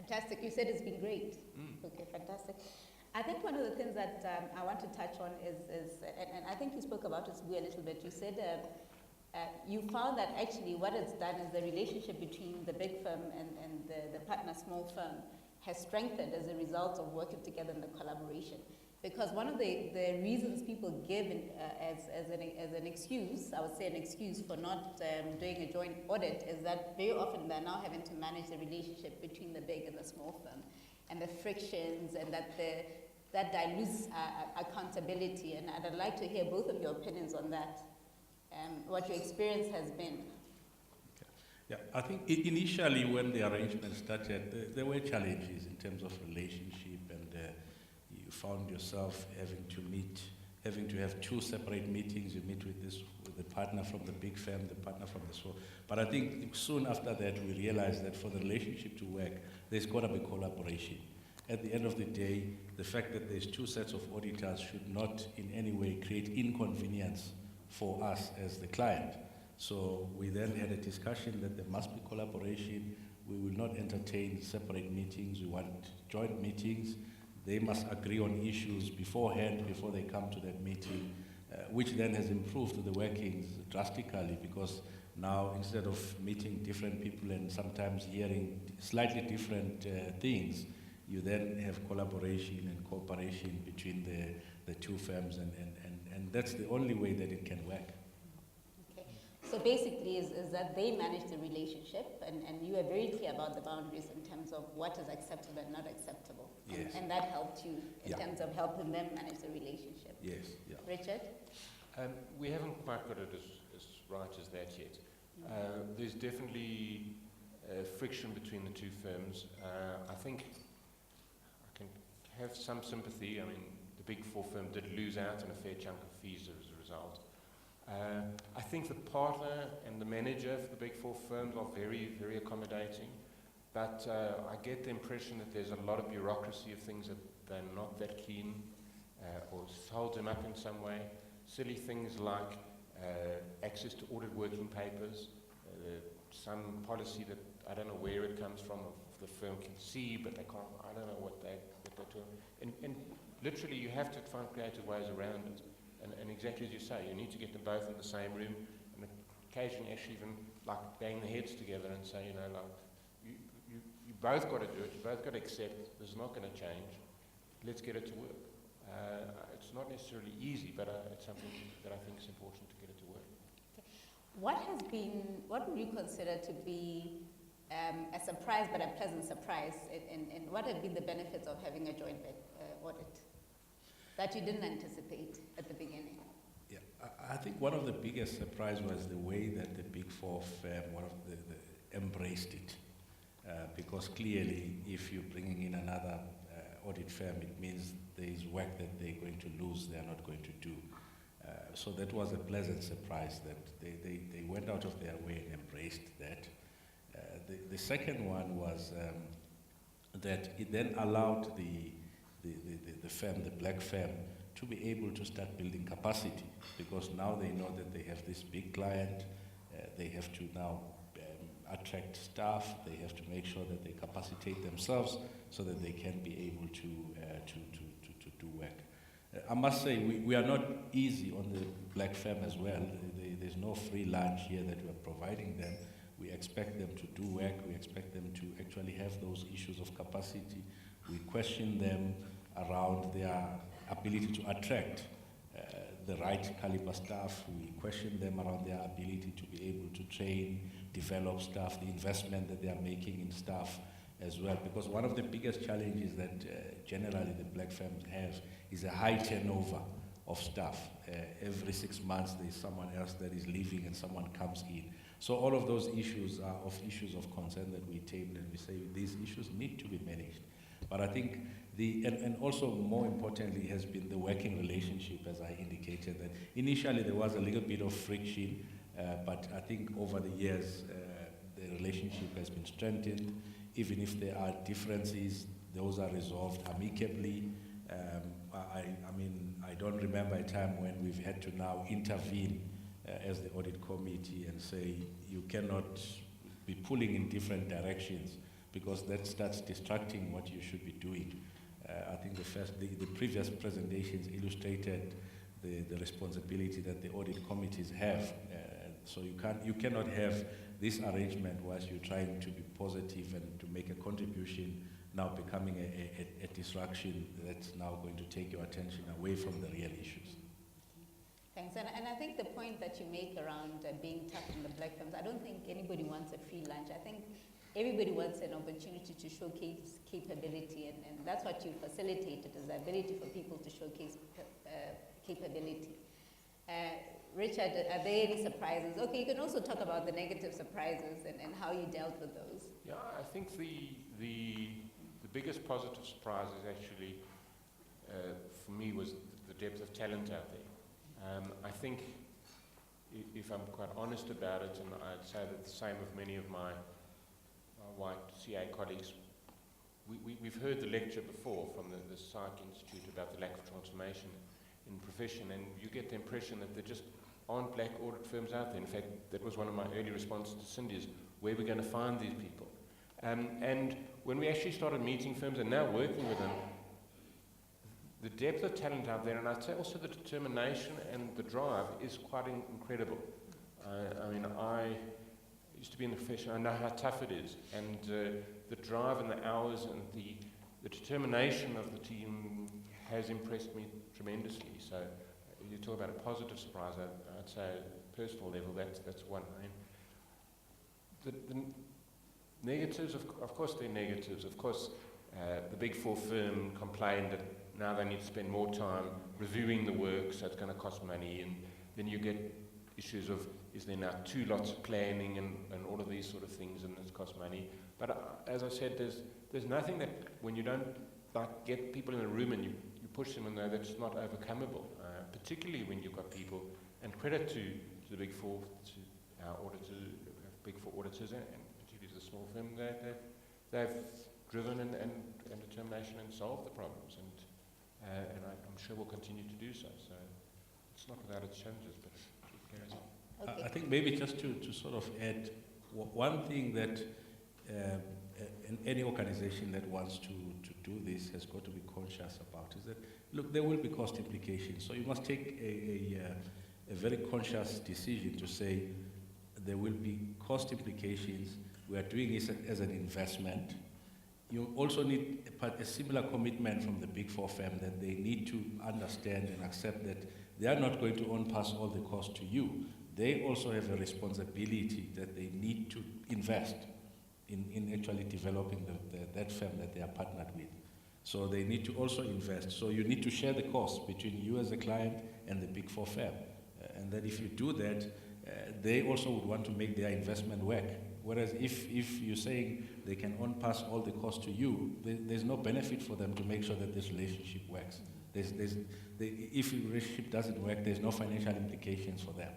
Fantastic. You said it's been great. Okay, fantastic. I think one of the things that I want to touch on is and I think you spoke about it a little bit. You said you found that actually what it's done is the relationship between the big firm and the partner small firm has strengthened as a result of working together in the collaboration. Because one of the reasons people give as an excuse, I would say an excuse for not doing a joint audit, is that very often they're now having to manage the relationship between the big and the small firm, and the frictions, and that dilutes accountability. And I'd like to hear both of your opinions on that, what your experience has been. Yeah, I think initially when the arrangement started, there were challenges in terms of relationship, and you found yourself having to have two separate meetings. You meet with the partner from the big firm, the partner from the small. But I think soon after that, we realized that for the relationship to work, there's got to be collaboration. At the end of the day, the fact that there's two sets of auditors should not in any way create inconvenience for us as the client. So we then had a discussion that there must be collaboration. We will not entertain separate meetings. We want joint meetings. They must agree on issues beforehand, before they come to that meeting, which then has improved the workings drastically, because now instead of meeting different people and sometimes hearing slightly different things, you then have collaboration and cooperation between the two firms, and that's the only way that it can work. Okay. So basically is that they manage the relationship, and you are very clear about the boundaries in terms of what is acceptable and not acceptable. Yes. And that helped you in terms of helping them manage the relationship. Yes. Yeah. Richard? We haven't quite got it as right as that yet. There's definitely friction between the two firms. I think I can have some sympathy. I mean, the Big Four firm did lose out on a fair chunk of fees as a result. I think the partner and the manager for the Big Four firms are very, very accommodating, but I get the impression that there's a lot of bureaucracy of things that they're not that keen, or holds them up in some way. Silly things like access to audit working papers, some policy that I don't know where it comes from, if the firm can see, but they can't, I don't know what they're doing. And literally you have to find creative ways around it. And exactly as you say, you need to get them both in the same room, and occasionally actually even like bang their heads together and say, you know, like, you both got to do it, you both got to accept this is not going to change, let's get it to work. It's not necessarily easy, but it's something that I think is important to get it to work. Okay. What would you consider to be a surprise, but a pleasant surprise, and what have been the benefits of having a joint audit that you didn't anticipate at the beginning? Yeah, I think one of the biggest surprise was the way that the Big Four firm, embraced it. Because clearly, if you're bringing in another audit firm, it means there is work that they're going to lose, they're not going to do. So that was a pleasant surprise that they went out of their way and embraced that. The second one was that it then allowed the firm, the black firm, to be able to start building capacity, because now they know that they have this big client, they have to now attract staff, they have to make sure that they capacitate themselves so that they can be able to do work. I must say, we are not easy on the black firm as well. There's no free lunch here that we are providing them. We expect them to do work, we expect them to actually have those issues of capacity. We question them around their ability to attract the right caliber staff. We question them around their ability to be able to train, develop staff, the investment that they are making in staff as well. Because one of the biggest challenges that generally the black firms have is a high turnover of staff. Every 6 months there's someone else that is leaving and someone comes in. So all of those issues are issues of concern that we table, and we say these issues need to be managed. But I think and also more importantly has been the working relationship, as I indicated, that initially there was a little bit of friction, but I think over the years the relationship has been strengthened. Even if there are differences, those are resolved amicably. I don't remember a time when we've had to now intervene as the audit committee and say you cannot be pulling in different directions, because that starts distracting what you should be doing. I think the previous presentations illustrated the responsibility that the audit committees have. So you cannot have this arrangement whilst you're trying to be positive and to make a contribution, now becoming a distraction that's now going to take your attention away from the real issues. Thanks. And I think the point that you make around being tough in the black firms, I don't think anybody wants a free lunch. I think everybody wants an opportunity to showcase capability, and that's what you facilitated, is the ability for people to showcase capability. Richard, are there any surprises? Okay, you can also talk about the negative surprises and how you dealt with those. Yeah, I think the biggest positive surprise is actually, for me, was the depth of talent out there. I think, if I'm quite honest about it, and I'd say that the same of many of my white CA colleagues, we've heard the lecture before from the Psych Institute about the lack of transformation in profession, and you get the impression that there just aren't black audit firms out there. In fact, that was one of my early responses to Cindy, is where we're going to find these people. And when we actually started meeting firms and now working with them, the depth of talent out there, and I'd say also the determination and the drive, is quite incredible. I mean, I used to be in the profession, I know how tough it is, and the drive and the hours and the determination of the team has impressed me tremendously. So you talk about a positive surprise, I'd say at a personal level, that's one. I mean, the negatives, of course they're negatives. Of course, the Big Four firm complained that now they need to spend more time reviewing the work, so it's going to cost money, and then you get issues of, is there now too lots of planning and all of these sort of things, and it's cost money. But as I said, there's nothing that, when you don't get people in a room and you push them, and that's not overcomable, particularly when you've got people, and credit to the Big Four, to our auditors, Big Four auditors, and particularly the small firm, they've driven and determination and solved the problems, and I'm sure we'll continue to do so. So it's not without its challenges, but it carries on. Okay. I think maybe just to sort of add, one thing that in any organization that wants to do this has got to be conscious about is that, look, there will be cost implications. So you must take a very conscious decision to say there will be cost implications. We are doing this as an investment. You also need a similar commitment from the Big Four firm that they need to understand and accept that they are not going to on-pass all the cost to you. They also have a responsibility that they need to invest in actually developing that firm that they are partnered with. So they need to also invest. So you need to share the cost between you as a client and the Big Four firm. And that if you do that, they also would want to make their investment work. Whereas if you're saying they can on-pass all the cost to you, there's no benefit for them to make sure that this relationship works. If the relationship doesn't work, there's no financial implications for them.